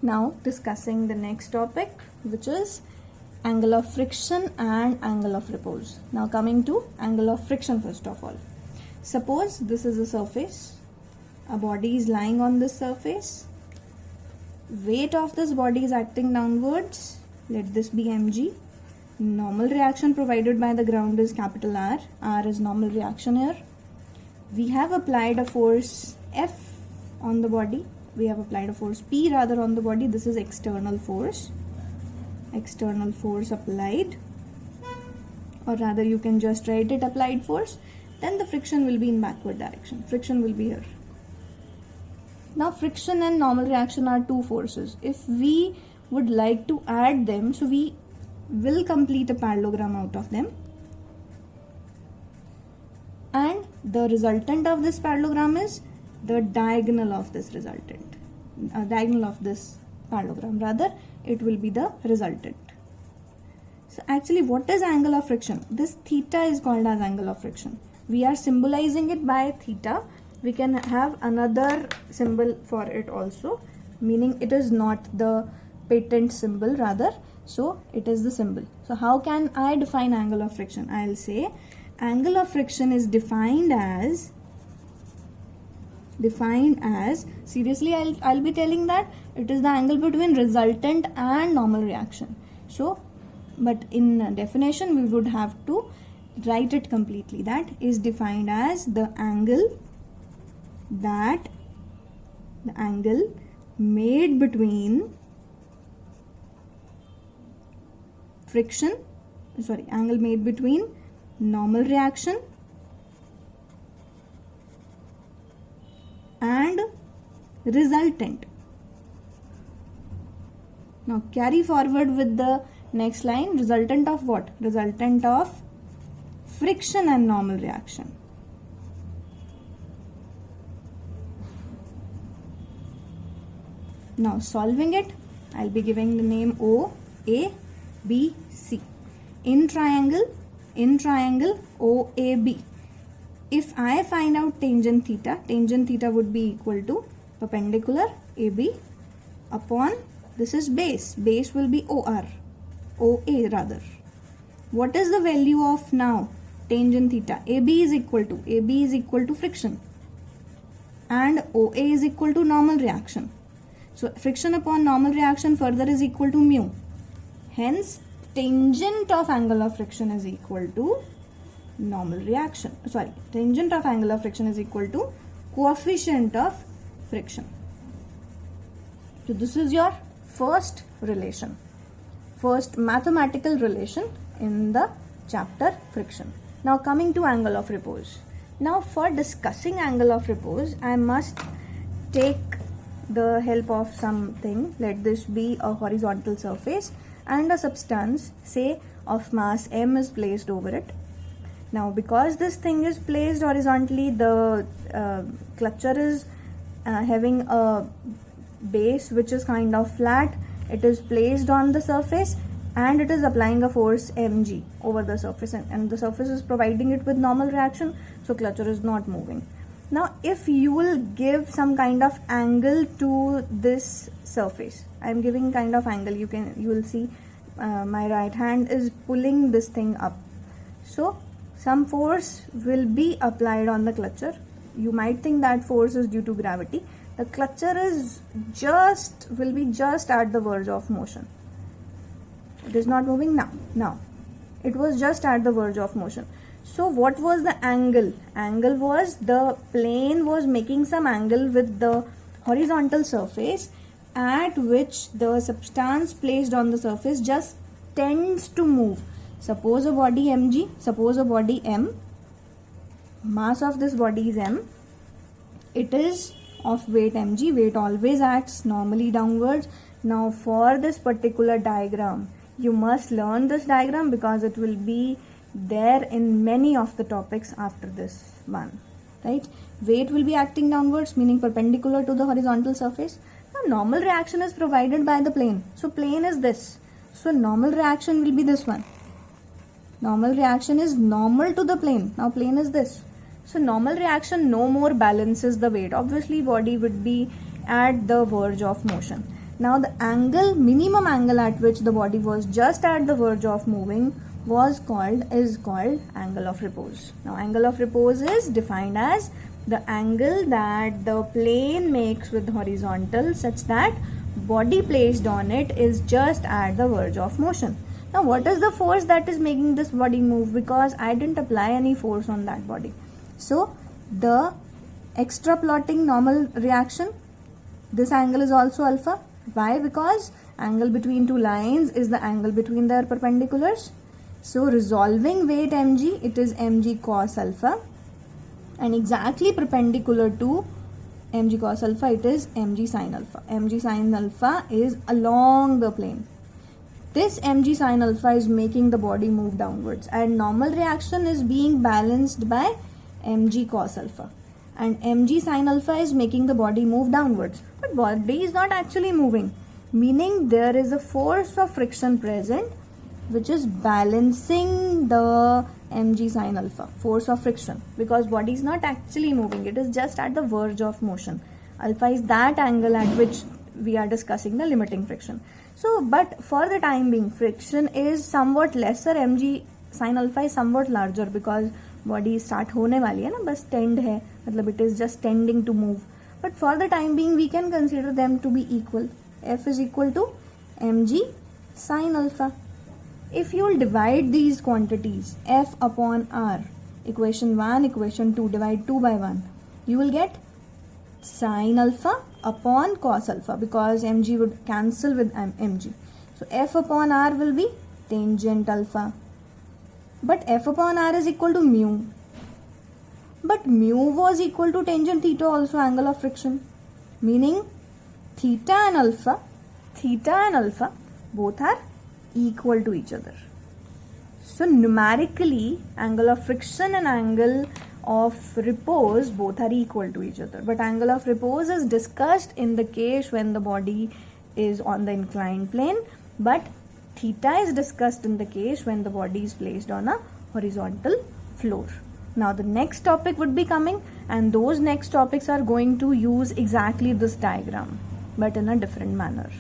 Now discussing the next topic, which is angle of friction and angle of repose. Now coming to angle of friction first of all. Suppose this is a surface, a body is lying on this surface, weight of this body is acting downwards, let this be mg. Normal reaction provided by the ground is capital R. R is normal reaction here. We have applied a force F on the body. We have applied a force P rather on the body. This is external force. External force applied. Or rather you can just write it applied force. Then the friction will be in backward direction. Friction will be here. Now friction and normal reaction are two forces. If we would like to add them, so we will complete a parallelogram out of them. And the resultant of this parallelogram is the diagonal of this resultant. Diagonal of this parallelogram, rather, it will be the resultant. So actually what is angle of friction? This theta is called as angle of friction. We are symbolizing it by theta. We can have another symbol for it also, meaning it is not the patent symbol rather, so it is the symbol. So how can I define angle of friction? I'll say angle of friction is defined as, seriously I'll be telling that it is the angle between resultant and normal reaction. So but in definition we would have to write it completely. That is defined as the angle made between angle made between normal reaction and resultant. Now carry forward with the next line. Resultant of what? Resultant of friction and normal reaction. Now solving it, I'll be giving the name O, A, B, C. In triangle OAB. If I find out tangent theta would be equal to perpendicular AB upon, this is base will be OA rather. What is the value of now tangent theta? AB is equal to friction and OA is equal to normal reaction. So friction upon normal reaction further is equal to mu. Hence tangent of angle of friction is equal to normal reaction. Tangent of angle of friction is equal to coefficient of friction. So this is your first relation, first mathematical relation in the chapter friction. Now coming to angle of repose. Now for discussing angle of repose, I must take the help of something. Let this be a horizontal surface and a substance, say of mass m, is placed over it. Now because this thing is placed horizontally, the clutcher is having a base which is kind of flat. It is placed on the surface and it is applying a force mg over the surface, and the surface is providing it with normal reaction, so clutcher is not moving. Now if you will give some kind of angle to this surface, I am giving kind of angle, you will see my right hand is pulling this thing up, so some force will be applied on the clutcher. You might think that force is due to gravity. The clutcher will be just at the verge of motion. It is not moving now. It was just at the verge of motion. So what was the angle? Angle was the plane was making some angle with the horizontal surface at which the substance placed on the surface just tends to move. Suppose a body mg, suppose a body m, mass of this body is m, it is of weight mg, weight always acts normally downwards. Now for this particular diagram, you must learn this diagram because it will be there in many of the topics after this one, right? Weight will be acting downwards, meaning perpendicular to the horizontal surface. Now normal reaction is provided by the plane, so plane is this, so normal reaction will be this one. Normal reaction is normal to the plane. Now plane is this, so normal reaction no more balances the weight. Obviously body would be at the verge of motion. Now the angle, minimum angle at which the body was just at the verge of moving is called angle of repose. Now angle of repose is defined as the angle that the plane makes with horizontal such that body placed on it is just at the verge of motion. Now what is the force that is making this body move? Because I didn't apply any force on that body. So the extraplotting normal reaction, this angle is also alpha. Why? Because angle between two lines is the angle between their perpendiculars. So resolving weight mg, it is mg cos alpha, and exactly perpendicular to mg cos alpha, it is mg sin alpha. Mg sin alpha is along the plane. This mg sin alpha is making the body move downwards, and normal reaction is being balanced by mg cos alpha, and mg sin alpha is making the body move downwards, but body is not actually moving, meaning there is a force of friction present which is balancing the mg sin alpha, force of friction, because body is not actually moving, it is just at the verge of motion. Alpha is that angle at which we are discussing the limiting friction. So but for the time being, friction is somewhat lesser, mg sin alpha is somewhat larger, because body start होने वाली है ना, बस tend है, मतलब it is just tending to move. But for the time being we can consider them to be equal. F is equal to mg sin alpha. If you will divide these quantities, F upon R, equation 1, equation 2, divide 2 by 1, you will get sin alpha upon cos alpha, because mg would cancel with mg. So F upon R will be tangent alpha. But F upon R is equal to mu. But mu was equal to tangent theta, also angle of friction. Meaning theta and alpha both are equal to each other. So numerically, angle of friction and angle of repose both are equal to each other. But angle of repose is discussed in the case when the body is on the inclined plane, but theta is discussed in the case when the body is placed on a horizontal floor. Now the next topic would be coming, and those next topics are going to use exactly this diagram but in a different manner.